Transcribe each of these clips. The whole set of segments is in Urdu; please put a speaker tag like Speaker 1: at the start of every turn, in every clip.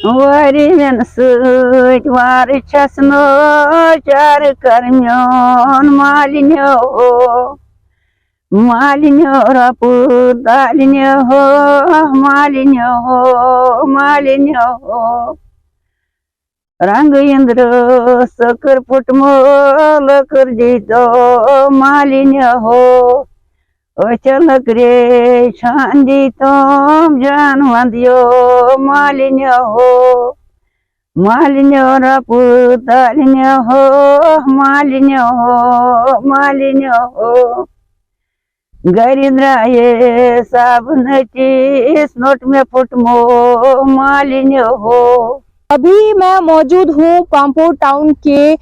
Speaker 1: واری من سۭتۍ وارٕ چھَس ناچار کر میون مالِنیو مالِنیو رۄپہٕ دالِنیو مالِنیو مالِنیو رنگ اندر سکر پھٹمو لکر دیتو مالِنیو أچھل لکرے چھان دیتو جان وندیو مالِنیو مالِنیو رۄپہٕ دالِنیو مالِنیو مالِنیو گھر درائے صابنچِس نوٹ میں پھٹمو مالِنیو.
Speaker 2: ابھی میں موجود ہوں پامپور ٹاؤن کے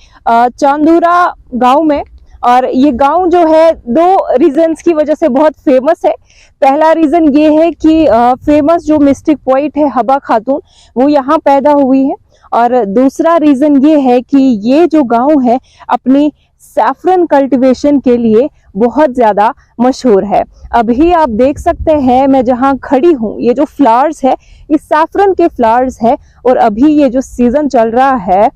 Speaker 2: چاندورا گاؤں میں، اور یہ گاؤں جو ہے دو ریزنز کی وجہ سے بہت فیمس ہے. پہلا ریزن یہ ہے کہ فیمس جو مسٹک پوئٹ ہے حبا خاتون وہ یہاں پیدا ہوئی ہے، اور دوسرا ریزن یہ ہے کہ یہ جو گاؤں ہے اپنی سیفرن کلٹیویشن کے لیے بہت زیادہ مشہور ہے. ابھی آپ دیکھ سکتے ہیں میں جہاں کھڑی ہوں، یہ جو فلاورز ہے یہ سیفرن کے فلاورز ہے، اور ابھی یہ جو سیزن چل رہا ہے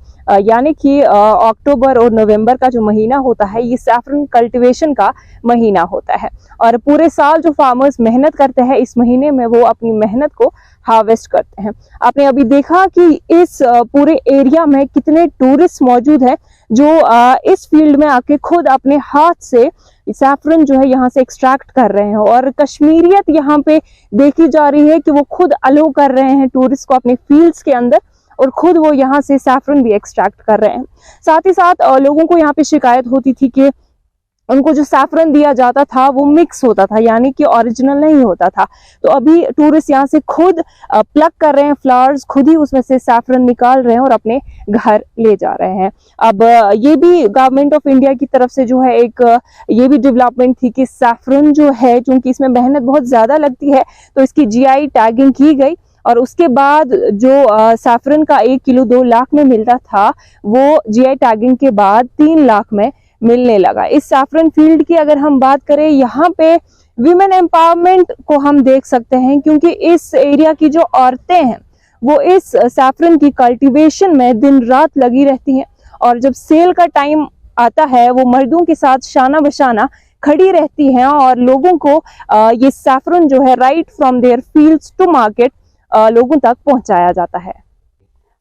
Speaker 2: یعنی کہ اکتوبر اور نومبر کا جو مہینہ ہوتا ہے یہ سیفرن کلٹیویشن کا مہینہ ہوتا ہے، اور پورے سال جو فارمرز محنت کرتے ہیں اس مہینے میں وہ اپنی محنت کو ہارویسٹ کرتے ہیں. آپ نے ابھی دیکھا کہ اس پورے ایریا میں کتنے ٹورسٹ موجود ہیں جو اس فیلڈ میں آ کے خود اپنے ہاتھ سے سیفرن جو ہے یہاں سے ایکسٹریکٹ کر رہے ہیں، اور کشمیریت یہاں پہ دیکھی جا رہی ہے کہ وہ خود الو کر رہے ہیں ٹورسٹ کو اپنے فیلڈز کے اندر، اور خود وہ یہاں سے سیفرن بھی ایکسٹریکٹ کر رہے ہیں. ساتھ ہی ساتھ لوگوں کو یہاں پہ شکایت ہوتی تھی کہ ان کو جو سیفرن دیا جاتا تھا وہ مکس ہوتا تھا، یعنی کہ اوریجنل نہیں ہوتا تھا. تو ابھی ٹورسٹ یہاں سے خود پلک کر رہے ہیں فلاورز، خود ہی اس میں سے سیفرن نکال رہے ہیں اور اپنے گھر لے جا رہے ہیں. اب یہ بھی گورنمنٹ آف انڈیا کی طرف سے جو ہے ایک یہ بھی ڈیولپمنٹ تھی کہ سیفرن جو ہے چونکہ اس میں محنت بہت زیادہ لگتی ہے تو اس کی جی آئی ٹیگنگ کی گئی، اور اس کے بعد جو سیفرن کا 1 کلو 2 لاکھ میں ملتا تھا وہ جی آئی ٹیگنگ کے بعد 3 لاکھ میں ملنے لگا. اس سیفرن فیلڈ کی اگر ہم بات کریں یہاں پہ ویمن امپاورمنٹ کو ہم دیکھ سکتے ہیں، کیونکہ اس ایریا کی جو عورتیں ہیں وہ اس سیفرن کی کلٹیویشن میں دن رات لگی رہتی ہیں، اور جب سیل کا ٹائم آتا ہے وہ مردوں کے ساتھ شانہ بشانہ کھڑی رہتی ہیں، اور لوگوں کو یہ سیفرن جو ہے right from their fields to market لوگوں تک پہنچایا جاتا ہے.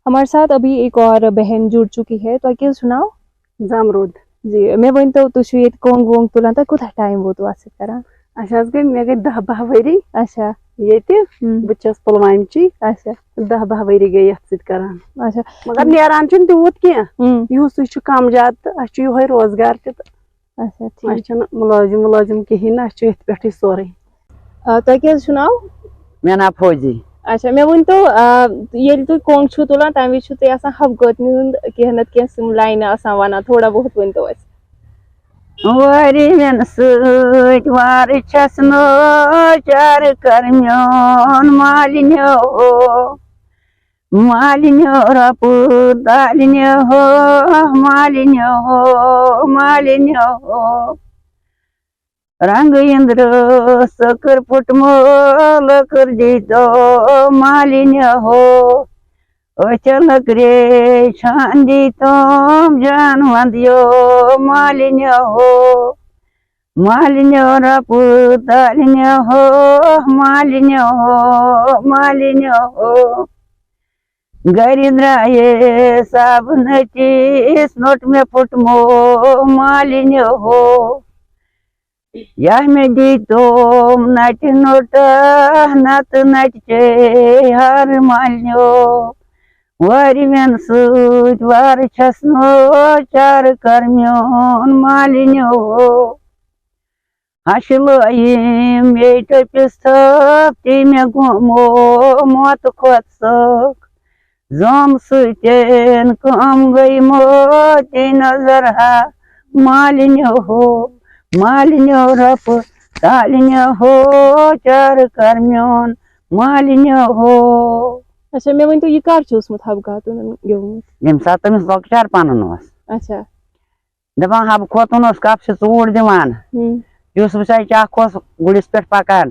Speaker 2: ہمارے ساتھ ابھی ایک اور بہن جڑ چکی ہے، تو کیا سناؤ؟
Speaker 1: زامرود.
Speaker 2: جی میں ونتو تُہۍ چھِو ییٚتہِ کۄنٛگ وۄنٛگ تُلان، تۄہہِ کوٗتاہ ٹایم ووتوٕ اَتھ سۭتۍ کران؟
Speaker 1: اَسہِ حظ گٔے مےٚ گٔے 10-12 ؤری
Speaker 2: اچھا
Speaker 1: ییٚتہِ. بہٕ چھَس پُلوامچی.
Speaker 2: اچھا
Speaker 1: 10-12 ؤری گٔے یَتھ سۭتۍ کران،
Speaker 2: اچھا
Speaker 1: مگر نیران چھُنہٕ تیوٗت کیٚنٛہہ، یِہُسٕے چھُ کم زیادٕ تہٕ اَسہِ چھُ یِہوے روزگار تہِ تہٕ
Speaker 2: اچھا
Speaker 1: اَسہِ
Speaker 2: ٹھیٖک.
Speaker 1: چھُنہٕ مُلٲزِم کِہیٖنۍ نہٕ، اَسہِ چھُ ییٚتھۍ پٮ۪ٹھٕے سورُے.
Speaker 2: تۄہہِ کیٛاہ حظ چھُو ناو؟
Speaker 1: مےٚ ناو فوزی.
Speaker 2: اچھا مےٚ ؤنۍتو ییٚلہِ تُہۍ کۄنٛگ چھِو تُلان تَمہِ وِزِ چھُو تُہۍ آسان حبکٲتنہِ ہُنٛد کیٚنٛہہ نتہٕ کیٚنٛہہ سِم لاینہٕ آسان وَنان، تھوڑا بہت ؤنۍتو اَسہِ.
Speaker 1: واری من سۭتۍ وارٕ چھَس ناچار کر میون مالِنیو مالِنیو رۄپہٕ دالِنیو مالِنیو مالِنیو رنگ اندر سکر پھٹمو لکر دیتو مالِنیو أچھل لکرے چھان دیتو جان وندیو مالِنیو مالِنیو رۄپہٕ دالِنیو مالِنیو مالِنیو گھر درائے صابنچِس نوٹ میں پھٹمو مالِنیو یا میں دیتو نٹہِ نوٹہ نتہٕ نٹچے ہار مالِنیو وارِ مین سۭتۍ وارٕ چھَس ناچار کر میون مالِنیو ہشہِ لٲیِم بیٚیہِ ٹٔپِس تھپھ تی مےٚ گومو موتہٕ کھۄتہٕ سکھ زوم سۭتۍ کٲم گٔے موتی نظر ہا مالِنیو مالِنیو رۄپہٕ دالِنیو چار کر میون مالِنیو.
Speaker 2: اچھا مےٚ ؤنۍتو یہِ کر چھُ اوسمُت حبہٕ خاتوٗنن گیومُت؟
Speaker 1: ییٚمہِ ساتہٕ تٔمِس لۄکچار پنُن اوس
Speaker 2: اچھا
Speaker 1: دپان حبہٕ خوتوٗن اوس کپسہِ ژوٗر دِوان، یوٗسف چاچا اکھ اوس گُرِس پٮ۪ٹھ پکان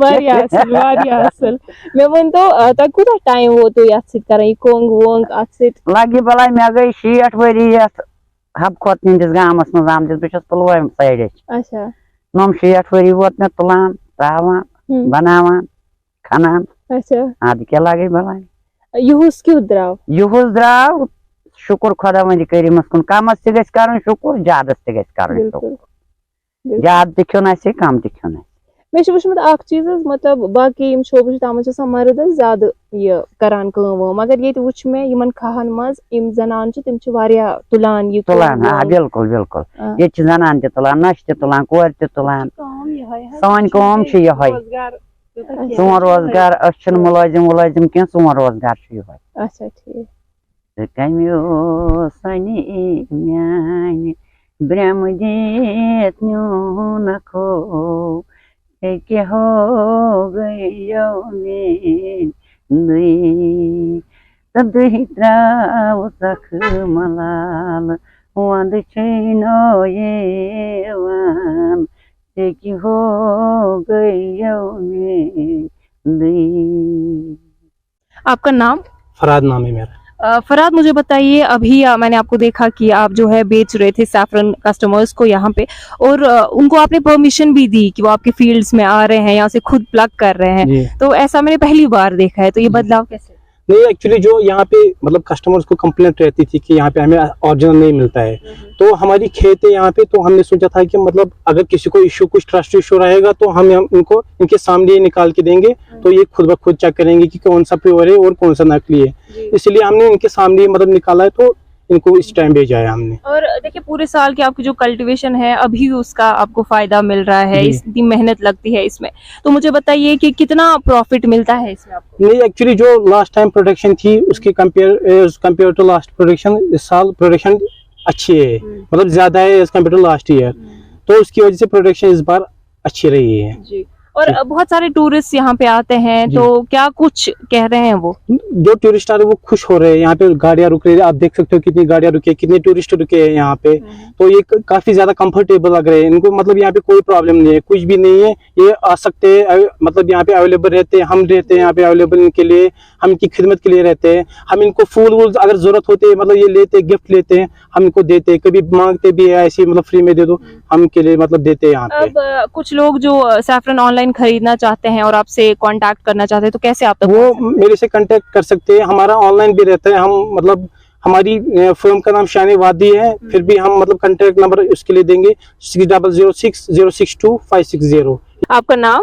Speaker 2: واریاہ اصل واریاہ اصل مےٚ ؤنۍتو تۄہہِ کوٗتاہ ٹایم ووتوٕ یتھ سۭتۍ کران یہِ کۄنٛگ وۄنٛگ اتھ سۭتۍ
Speaker 3: لگہِ بلاے مےٚ گٔے 60 ؤری یتھ حبہٕ کھۄتہٕ ہٕنٛدِس گامس منٛز آمتِس بہٕ چھُس پُلوامہِ سایڈٕچ
Speaker 2: اچھا
Speaker 3: نۄم 60 ؤری ووت مےٚ تُلان تراوان بناوان کھنان
Speaker 2: اچھا
Speaker 3: ادٕ کیٛاہ لگے بلاے
Speaker 2: یِہُس کیُتھ درٛاو
Speaker 3: یِہُس درٛاو شُکُر خۄدا وندِ کریٖمس کُن کمس تہِ گژھِ کرُن شُکُر زیادس تہِ گژھِ کرُن
Speaker 2: بِلکُل
Speaker 3: شُکُر زیادٕ تہِ کھیوٚن آسہِ کم تہِ کھیوٚن آسہِ
Speaker 2: مےٚ چھُ وٕچھمُت اکھ چیٖز حظ مطلب باقٕے یِم شوبہٕ چھِ تتھ منٛز چھِ آسان مرد حظ زیادٕ یہِ کران کٲم وٲم مگر ییٚتہِ وٕچھ مےٚ یِمن کھہن منٛز یِم زنانہٕ چھِ تِم چھِ واریاہ تُلان یہِ
Speaker 3: تُلان آ بِلکُل بِلکُل ییٚتہِ چھِ زنان تہِ تُلان نۄشہِ تہِ تُلان کورِ تہِ تُلان سٲنۍ کٲم چھِ یِہوے سون روزگار أسۍ چھِنہٕ مُلٲزِم وُلٲزِم کینٛہہ سون روزگار چھُ یِہوے
Speaker 2: اچھا ٹھیٖک
Speaker 3: ژٕ کمہِ سنہِ میانہِ برٛمہٕ دِتھ نیوٗنکھو ژےٚ کیٛاہ ہو گٔیو میٛٲنۍ دٕے تہٕ دٕہہِ ترٛاوُسکھ ملالہٕ ونٛدٕ چھُنو یِوان ژےٚ کیٛاہ ہو گٔیو میٛٲنۍ دٕے.
Speaker 2: آپ کا نام؟
Speaker 4: فراد نام ہے میرا.
Speaker 2: فراد مجھے بتائیے ابھی میں نے آپ کو دیکھا کہ آپ جو ہے بیچ رہے تھے سیفرن کسٹمرز کو یہاں پہ اور ان کو آپ نے پرمیشن بھی دی کہ وہ آپ کے فیلڈز میں آ رہے ہیں یہاں سے خود پلگ کر رہے ہیں تو ایسا میں نے پہلی بار دیکھا ہے تو یہ بدلاؤ کیسے؟
Speaker 4: نہیں ایکچولی جو یہاں پہ مطلب کسٹمرز کو کمپلینٹ رہتی تھی کہ یہاں پہ ہمیں اوریجنل نہیں ملتا ہے تو ہماری کھیت ہے یہاں پہ تو ہم نے سوچا تھا کہ مطلب اگر کسی کو ایشو کچھ ٹرسٹ ایشو رہے گا تو ہم ان کو ان کے سامنے نکال کے دیں گے تو یہ خود بخود چیک کریں گے کہ کون سا پیور ہے اور کون سا نقلی ہے اس لیے ہم نے ان کے سامنے مطلب نکالا ہے تو ان کو اس ٹائم بھیجا ہے ہم نے.
Speaker 2: اور دیکھیے پورے سال کی آپ کی جو کلٹیویشن ہے ابھی اس کا آپ کو فائدہ مل رہا ہے اتنی محنت لگتی ہے اس میں تو مجھے بتائیے کہ کتنا پروفٹ ملتا ہے اس میں آپ کو؟
Speaker 4: نہیں ایکچولی جو لاسٹ ٹائم پروڈکشن تھی اس کی کمپیئر ٹو لاسٹ پروڈکشن اس سال پروڈکشن اچھی ہے مطلب زیادہ ہے as compare to last year تو اس کی وجہ سے پروڈکشن اس بار اچھی رہی ہے.
Speaker 2: جی اور بہت سارے ٹورسٹ یہاں پہ آتے ہیں تو کیا کچھ کہہ رہے ہیں وہ
Speaker 4: جو ٹورسٹ آ رہے ہیں وہ خوش ہو رہے ہیں یہاں پہ گاڑیاں رک رہی ہیں آپ دیکھ سکتے ہو کتنی گاڑیاں رکی ہیں کتنے ٹورسٹ رکے ہیں یہاں پہ تو یہ کافی زیادہ کمفرٹیبل لگ رہے ہیں ان کو مطلب یہاں پہ کوئی پرابلم نہیں ہے کچھ بھی نہیں ہے یہ آ سکتے ہیں مطلب یہاں پہ اویلیبل رہتے ہیں ہم رہتے ہیں یہاں پہ اویلیبل ان کے لیے ہم ان کی خدمت کے لیے رہتے ہیں ہم ان کو پھول وول اگر ضرورت ہوتے ہے مطلب یہ لیتے گفٹ لیتے ہیں ہم ان کو دیتے ہیں کبھی مانگتے بھی ہے ایسے مطلب فری میں دے دو ہم ان کے لیے مطلب دیتے ہیں یہاں پہ.
Speaker 2: اب کچھ لوگ جو سیفرن آن لائن خریدنا چاہتے ہیں اور آپ سے کانٹیکٹ کرنا چاہتے ہیں تو کیسے آپ تک
Speaker 4: وہ میرے سے کانٹیکٹ کر سکتے ہیں ہمارا آن لائن بھی رہتا ہے ہم مطلب ہماری فرم کا نام شان وادی ہے پھر بھی ہم مطلب کانٹیکٹ نمبر اس کے لیے دیں گے 6006062560.
Speaker 2: آپ کا نام؟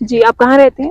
Speaker 2: جی آپ کہاں رہتے ہیں؟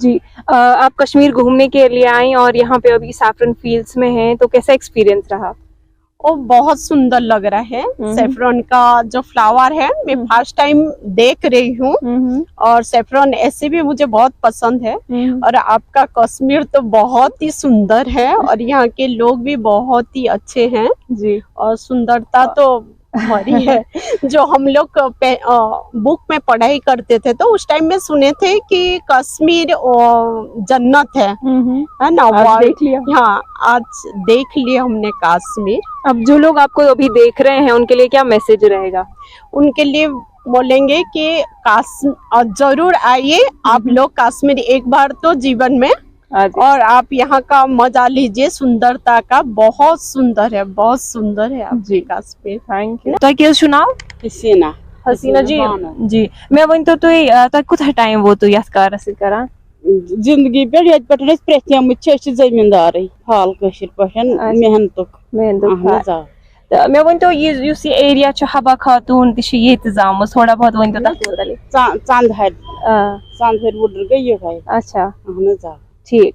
Speaker 2: جی آپ کشمیر گھومنے کے لیے آئیں اور یہاں پہ ابھی سیفرن فیلڈز میں ہیں تو کیسا ایکسپیرینس رہا؟
Speaker 1: اور بہت سندر لگ رہا ہے سیفرون کا جو فلاور ہے میں فرسٹ ٹائم دیکھ رہی ہوں اور سیفرون ایسے بھی مجھے بہت پسند ہے اور آپ کا کشمیر تو بہت ہی سندر ہے اور یہاں کے لوگ بھی بہت ہی اچھے ہیں جی اور سندرتا تو بھری ہے جو ہم لوگ بک میں پڑھائی کرتے تھے تو اس ٹائم میں سنے تھے کہ کشمیر جنت ہے نا ہاں آج دیکھ لیا ہم نے کشمیر.
Speaker 2: اب جو لوگ آپ کو ابھی دیکھ رہے ہیں ان کے لیے کیا میسج رہے گا؟
Speaker 1: ان کے لیے بولیں گے کہ ضرور آئیے آپ لوگ کشمیر ایک بار تو جیون میں اور آپ یہاں کا مزہ لیجیے سندرتا کا بہت سندر ہے آپ جی کشمیر.
Speaker 2: Thank you. تۄہہِ کیٛاہ حظ چھُو ناو؟
Speaker 1: حسینا.
Speaker 2: حسینا جی جی مےٚ ؤنۍتو تُہۍ کوٗتاہ ٹایم ووتوٕ یتھ کارس سۭتۍ کران؟
Speaker 5: زندگی پہ یت پہ پریتمت زمیندار حال کشیر پہ محنتک.
Speaker 2: تہٕ مےٚ ؤنۍتو یُس یہِ ایریا چھُ حبا خاتوٗن تہِ چھِ ییٚتہِ زامٕژ تھوڑا بہت ؤنۍتو تتھ مُتعلق.
Speaker 5: ژندہر وُڈر گٔے یِہوے.
Speaker 2: اچھا
Speaker 5: اہن حظ آ
Speaker 2: ٹھیٖک